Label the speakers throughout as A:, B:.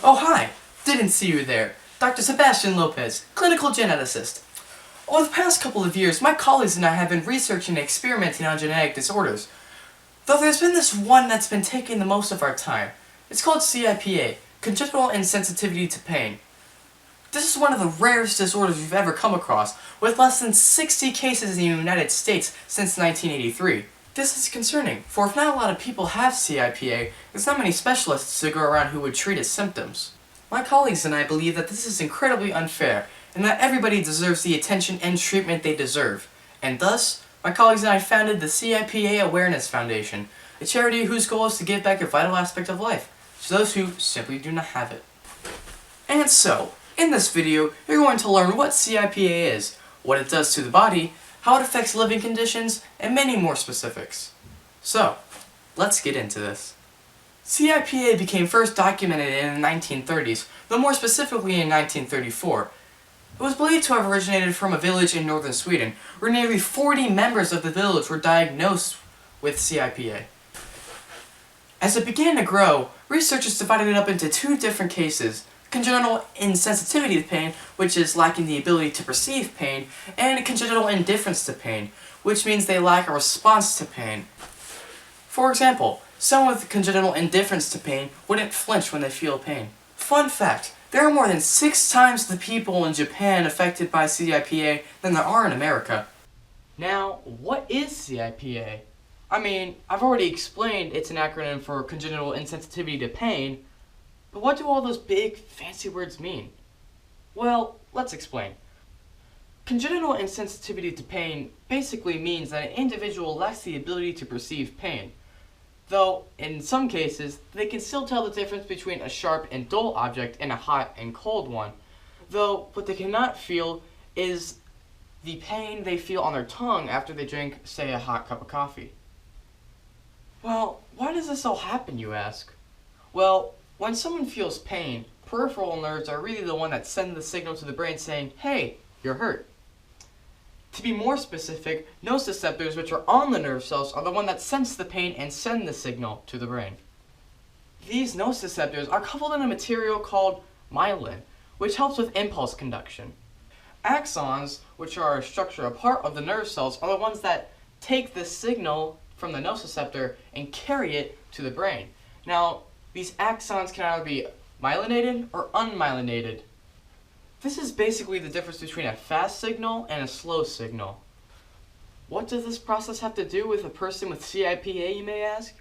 A: Oh, hi! Didn't see you there. Dr. Sebastian Lopez, clinical geneticist. Over the past couple of years, my colleagues and I have been researching and experimenting on genetic disorders. Though there's been this one that's been taking the most of our time. It's called CIPA, congenital insensitivity to pain. This is one of the rarest disorders we've ever come across, with less than 60 cases in the United States since 1983. This is concerning, for if not a lot of people have CIPA, there's not many specialists to go around who would treat its symptoms. My colleagues and I believe that this is incredibly unfair, and that everybody deserves the attention and treatment they deserve. And thus, my colleagues and I founded the CIPA Awareness Foundation, a charity whose goal is to give back a vital aspect of life to those who simply do not have it. And so, in this video, you're going to learn what CIPA is, what it does to the body, how it affects living conditions, and many more specifics. So, let's get into this. CIPA became first documented in the 1930s, though more specifically in 1934. It was believed to have originated from a village in northern Sweden, where nearly 40 members of the village were diagnosed with CIPA. As it began to grow, researchers divided it up into two different cases: congenital insensitivity to pain, which is lacking the ability to perceive pain, and congenital indifference to pain, which means they lack a response to pain. For example, someone with congenital indifference to pain wouldn't flinch when they feel pain. Fun fact, there are more than 6 times the people in Japan affected by CIPA than there are in America. Now, what is CIPA? I mean, I've already explained it's an acronym for congenital insensitivity to pain, but what do all those big, fancy words mean? Well, let's explain. Congenital insensitivity to pain basically means that an individual lacks the ability to perceive pain. Though, in some cases, they can still tell the difference between a sharp and dull object and a hot and cold one. Though, what they cannot feel is the pain they feel on their tongue after they drink, say, a hot cup of coffee. Well, why does this all happen, you ask? Well, when someone feels pain, peripheral nerves are really the one that send the signal to the brain saying, hey, you're hurt. To be more specific, nociceptors, which are on the nerve cells, are the one that sense the pain and send the signal to the brain. These nociceptors are coupled in a material called myelin, which helps with impulse conduction. Axons, which are a structure a part of the nerve cells, are the ones that take the signal from the nociceptor and carry it to the brain. Now, these axons can either be myelinated or unmyelinated. This is basically the difference between a fast signal and a slow signal. What does this process have to do with a person with CIPA, you may ask?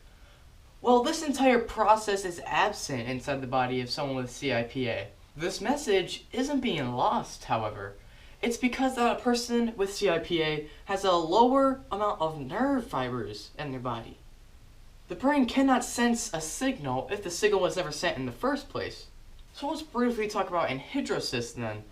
A: Well, this entire process is absent inside the body of someone with CIPA. This message isn't being lost, however. It's because that a person with CIPA has a lower amount of nerve fibers in their body. The brain cannot sense a signal if the signal was never sent in the first place. So let's briefly talk about anhidrosis then.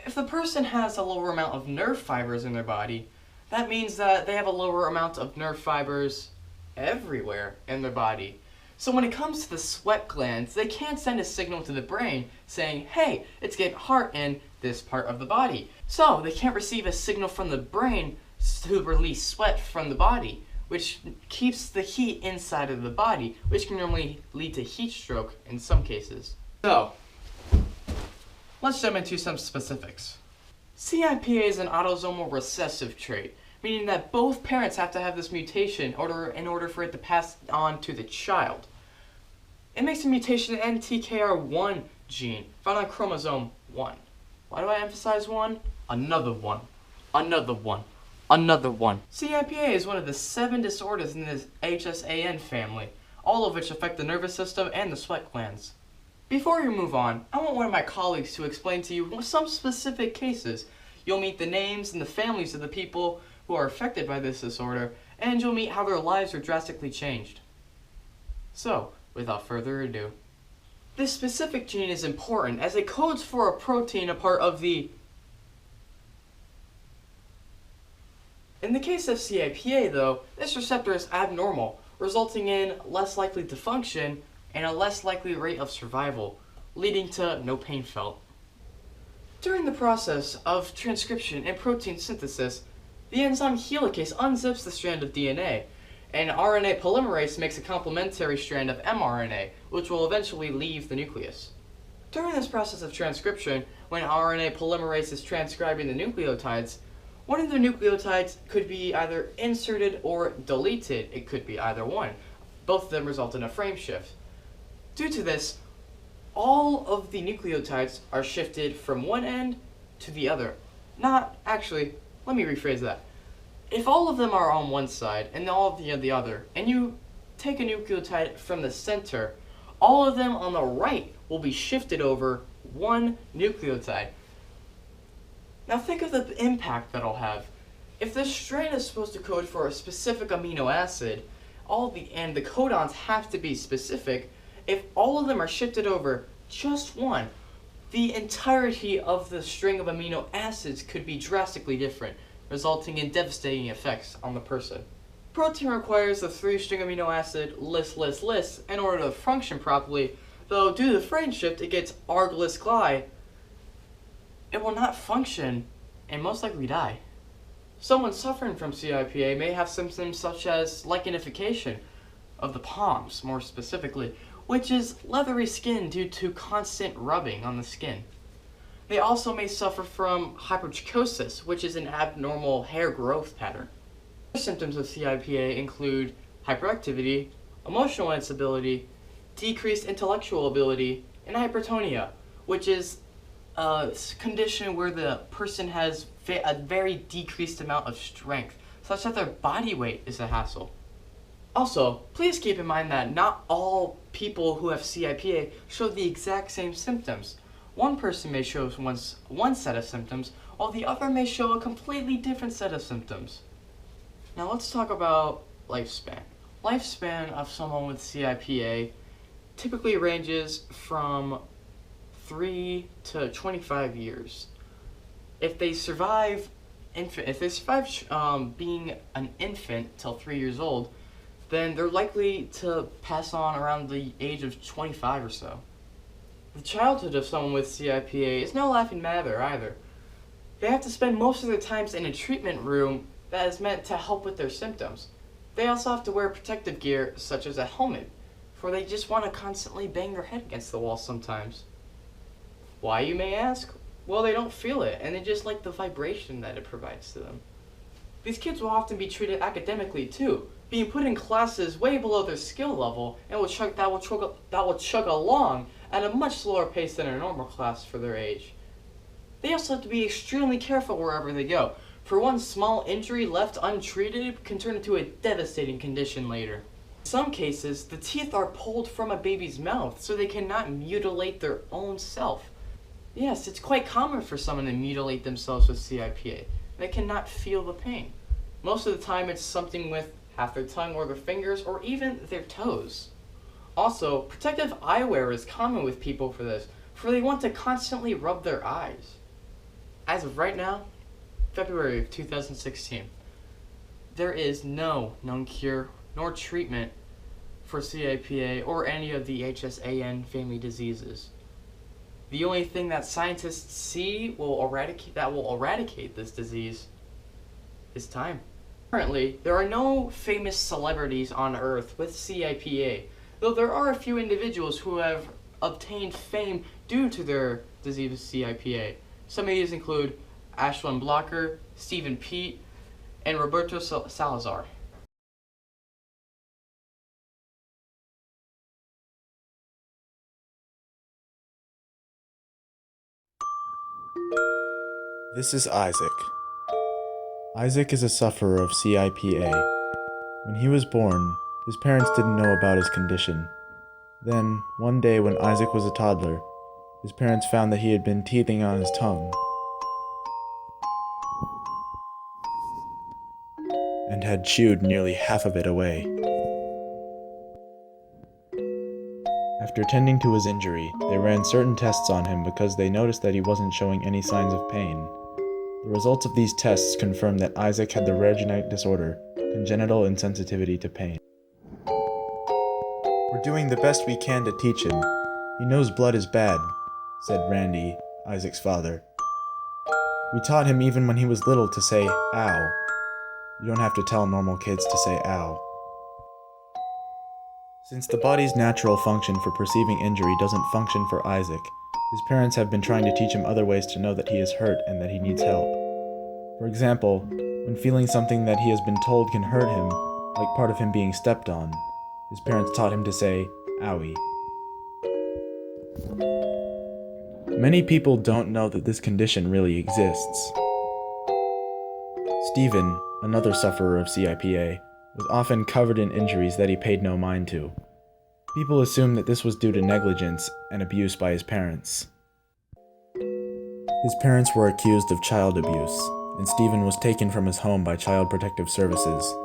A: If the person has a lower amount of nerve fibers in their body, that means that they have a lower amount of nerve fibers everywhere in their body. So when it comes to the sweat glands, they can't send a signal to the brain saying, hey, it's getting hot in this part of the body. So they can't receive a signal from the brain to release sweat from the body, which keeps the heat inside of the body, which can normally lead to heat stroke in some cases. So, let's jump into some specifics. CIPA is an autosomal recessive trait, meaning that both parents have to have this mutation in order for it to pass on to the child. It makes a mutation in NTKR1 gene, found on chromosome 1. Why do I emphasize 1? Another one. Another one. Another one. CIPA is one of the 7 disorders in the HSAN family, all of which affect the nervous system and the sweat glands. Before we move on, I want one of my colleagues to explain to you some specific cases. You'll meet the names and the families of the people who are affected by this disorder, and you'll meet how their lives are drastically changed. So, without further ado, this specific gene is important as it codes for a protein a part of the... In the case of CIPA though, this receptor is abnormal, resulting in less likely to function and a less likely rate of survival, leading to no pain felt. During the process of transcription and protein synthesis, the enzyme helicase unzips the strand of DNA, and RNA polymerase makes a complementary strand of mRNA, which will eventually leave the nucleus. During this process of transcription, when RNA polymerase is transcribing the nucleotides, one of the nucleotides could be either inserted or deleted. It could be either one. Both of them result in a frame shift. Due to this, all of the nucleotides are shifted from one end to the other. Not actually, let me rephrase that. If all of them are on one side and all of the other, and you take a nucleotide from the center, all of them on the right will be shifted over one nucleotide. Now think of the impact that'll have. If this strain is supposed to code for a specific amino acid, and the codons have to be specific, if all of them are shifted over just one, the entirety of the string of amino acids could be drastically different, resulting in devastating effects on the person. Protein requires the 3-string amino acid lys in order to function properly, though due to the frame shift it gets arg-lys-gly. It will not function and most likely die. Someone suffering from CIPA may have symptoms such as lichenification of the palms, more specifically, which is leathery skin due to constant rubbing on the skin. They also may suffer from hypertrichosis, which is an abnormal hair growth pattern. Other symptoms of CIPA include hyperactivity, emotional instability, decreased intellectual ability, and hypertonia, which is a condition where the person has a very decreased amount of strength, such that their body weight is a hassle. Also, please keep in mind that not all people who have CIPA show the exact same symptoms. One person may show one set of symptoms, while the other may show a completely different set of symptoms. Now let's talk about lifespan. Lifespan of someone with CIPA typically ranges from 3 to 25 years. If they survive being an infant till 3 years old, then they're likely to pass on around the age of 25 or so. The childhood of someone with CIPA is no laughing matter either. They have to spend most of their times in a treatment room that is meant to help with their symptoms. They also have to wear protective gear such as a helmet, for they just want to constantly bang their head against the wall sometimes. Why, you may ask? Well, they don't feel it, and they just like the vibration that it provides to them. These kids will often be treated academically too, being put in classes way below their skill level and that will chug along at a much slower pace than a normal class for their age. They also have to be extremely careful wherever they go, for one small injury left untreated can turn into a devastating condition later. In some cases, the teeth are pulled from a baby's mouth so they cannot mutilate their own self. Yes, it's quite common for someone to mutilate themselves with CIPA. They cannot feel the pain. Most of the time it's something with half their tongue or their fingers or even their toes. Also, protective eyewear is common with people for this, for they want to constantly rub their eyes. As of right now, February of 2016, there is no known cure nor treatment for CIPA or any of the HSAN family diseases. The only thing that scientists see will eradicate this disease is time. Currently, there are no famous celebrities on Earth with CIPA, though there are a few individuals who have obtained fame due to their disease of CIPA. Some of these include Ashwin Blocker, Stephen Pete, and Roberto Salazar.
B: This is Isaac. Isaac is a sufferer of CIPA. When he was born, his parents didn't know about his condition. Then, one day when Isaac was a toddler, his parents found that he had been teething on his tongue and had chewed nearly half of it away. After tending to his injury, they ran certain tests on him because they noticed that he wasn't showing any signs of pain. The results of these tests confirmed that Isaac had the rare genetic disorder, congenital insensitivity to pain. We're doing the best we can to teach him. He knows blood is bad, said Randy, Isaac's father. We taught him even when he was little to say, ow. You don't have to tell normal kids to say ow. Since the body's natural function for perceiving injury doesn't function for Isaac, His parents have been trying to teach him other ways to know that he is hurt and that he needs help. For example, when feeling something that he has been told can hurt him, like part of him being stepped on, his parents taught him to say, "Owie." Many people don't know that this condition really exists. Stephen, another sufferer of CIPA, was often covered in injuries that he paid no mind to. People assume that this was due to negligence and abuse by his parents. His parents were accused of child abuse, and Stephen was taken from his home by Child Protective Services.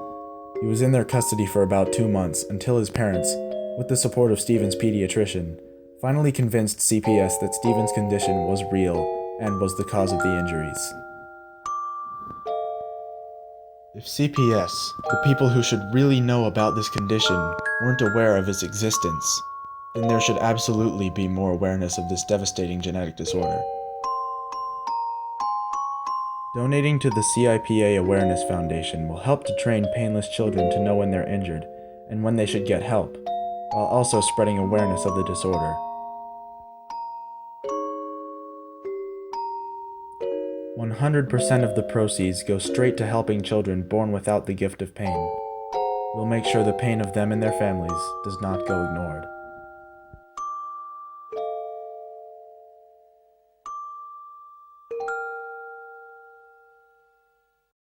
B: He was in their custody for about 2 months until his parents, with the support of Stephen's pediatrician, finally convinced CPS that Stephen's condition was real and was the cause of the injuries. If CPS, the people who should really know about this condition, weren't aware of its existence, then there should absolutely be more awareness of this devastating genetic disorder. Donating to the CIPA Awareness Foundation will help to train painless children to know when they're injured and when they should get help, while also spreading awareness of the disorder. 100% of the proceeds go straight to helping children born without the gift of pain. We'll make sure the pain of them and their families does not go ignored.